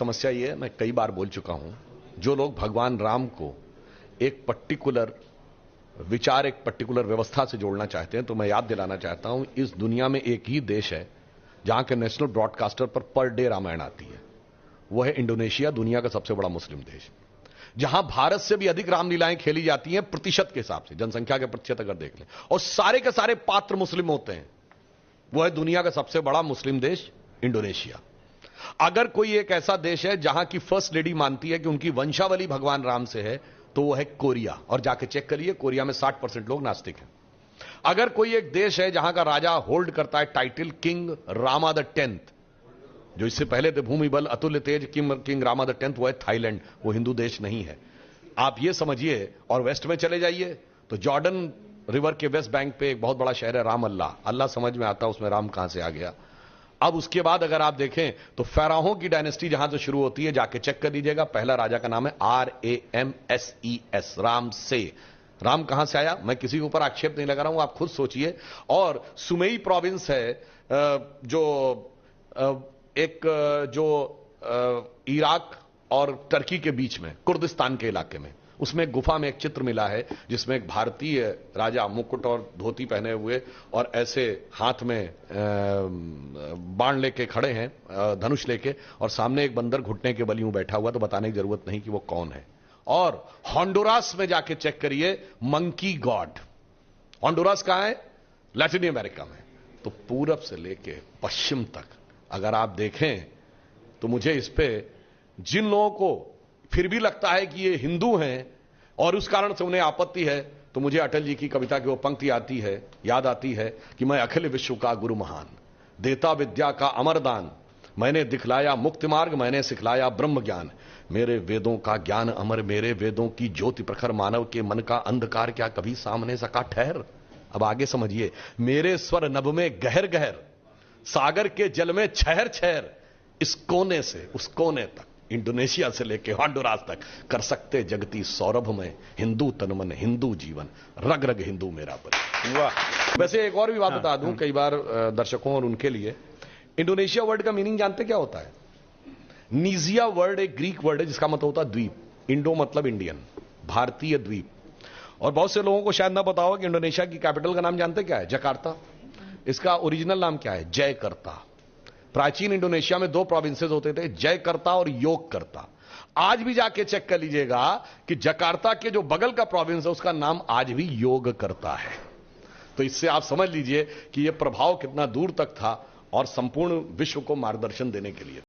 समस्या ये है, मैं कई बार बोल चुका हूं, जो लोग भगवान राम को एक पर्टिकुलर विचार, एक पर्टिकुलर व्यवस्था से जोड़ना चाहते हैं, तो मैं याद दिलाना चाहता हूं, इस दुनिया में एक ही देश है जहां के नेशनल ब्रॉडकास्टर पर डे रामायण आती है। वह है इंडोनेशिया, दुनिया का सबसे बड़ा मुस्लिम देश, जहां भारत से भी अधिक रामलीलाएं खेली जाती हैं प्रतिशत के हिसाब से, जनसंख्या के प्रतिशत अगर देख लें, और सारे के सारे पात्र मुस्लिम होते हैं। वह है दुनिया का सबसे बड़ा मुस्लिम देश इंडोनेशिया। अगर कोई एक ऐसा देश है जहां की फर्स्ट लेडी मानती है कि उनकी वंशावली भगवान राम से है, तो वो है कोरिया, और जाके चेक करिए, कोरिया में 60% लोग नास्तिक हैं। अगर कोई एक देश है जहां का राजा होल्ड करता है title king Rama the 10th, जो इससे पहले थे भूमि बल अतुल्य तेज किंग रामा द 10th, वो है थाईलैंड, वो हिंदू देश नहीं है। आप ये समझिए, और वेस्ट में चले जाइए तो जॉर्डन रिवर के वेस्ट बैंक पे एक बहुत बड़ा शहर है राम अल्लाह। अल्लाह समझ में आता, उसमें राम कहां से आ गया। अब उसके बाद अगर आप देखें तो फेराहों की डायनेस्टी जहां से शुरू होती है, जाके चेक कर लीजिएगा, पहला राजा का नाम है RAMSES, राम से। राम कहां से आया, मैं किसी के ऊपर आक्षेप नहीं लगा रहा हूं, आप खुद सोचिए। और सुमेई प्रोविंस है, जो इराक और टर्की के बीच में, कुर्दिस्तान के इलाके में, उसमें एक गुफा में एक चित्र मिला है जिसमें एक भारतीय राजा मुकुट और धोती पहने हुए और ऐसे हाथ में बाण लेके खड़े हैं, धनुष लेके, और सामने एक बंदर घुटने के बल यूं बैठा हुआ, तो बताने की जरूरत नहीं कि वो कौन है। और होंडुरास में जाके चेक करिए, मंकी गॉड। होंडुरास कहां है, लैटिन अमेरिका में। तो पूरब से लेके पश्चिम तक अगर आप देखें, तो मुझे इस पे जिन लोगों को फिर भी लगता है कि ये हिंदू हैं और उस कारण से उन्हें आपत्ति है, तो मुझे अटल जी की कविता की वो पंक्ति याद आती है कि मैं अखिल विश्व का गुरु महान, देता विद्या का अमर दान, मैंने दिखलाया मुक्ति मार्ग, मैंने सिखलाया ब्रह्म ज्ञान, मेरे वेदों का ज्ञान अमर, मेरे वेदों की ज्योति प्रखर, मानव के मन का अंधकार क्या कभी सामने सका ठहर। अब आगे समझिए, मेरे स्वर नभ में गहर गहर, सागर के जल में छहर छहर, इस कोने से उस कोने तक, इंडोनेशिया से लेके होंडुरास तक, कर सकते जगती सौरभ में, हिंदू तन मन हिंदू जीवन, रग रग हिंदू मेरा बल। वाह। वैसे एक और भी बात बता दूं, कई बार दर्शकों और उनके लिए, इंडोनेशिया वर्ड का मीनिंग जानते क्या होता है? नीजिया वर्ड एक ग्रीक वर्ड है जिसका मतलब होता है द्वीप। इंडो मतलब इंडियन, भारतीय द्वीप। और बहुत से लोगों को शायद ना पता हो कि इंडोनेशिया की कैपिटल का नाम जानते क्या है? जकार्ता। इसका ओरिजिनल नाम क्या है? जयकर्ता। प्राचीन इंडोनेशिया में 2 प्रोविंसेस होते थे, जयकर्ता और योगकर्ता। आज भी जाके चेक कर लीजिएगा कि जकार्ता के जो बगल का प्रोविंस है उसका नाम आज भी योगकर्ता है। तो इससे आप समझ लीजिए कि यह प्रभाव कितना दूर तक था और संपूर्ण विश्व को मार्गदर्शन देने के लिए।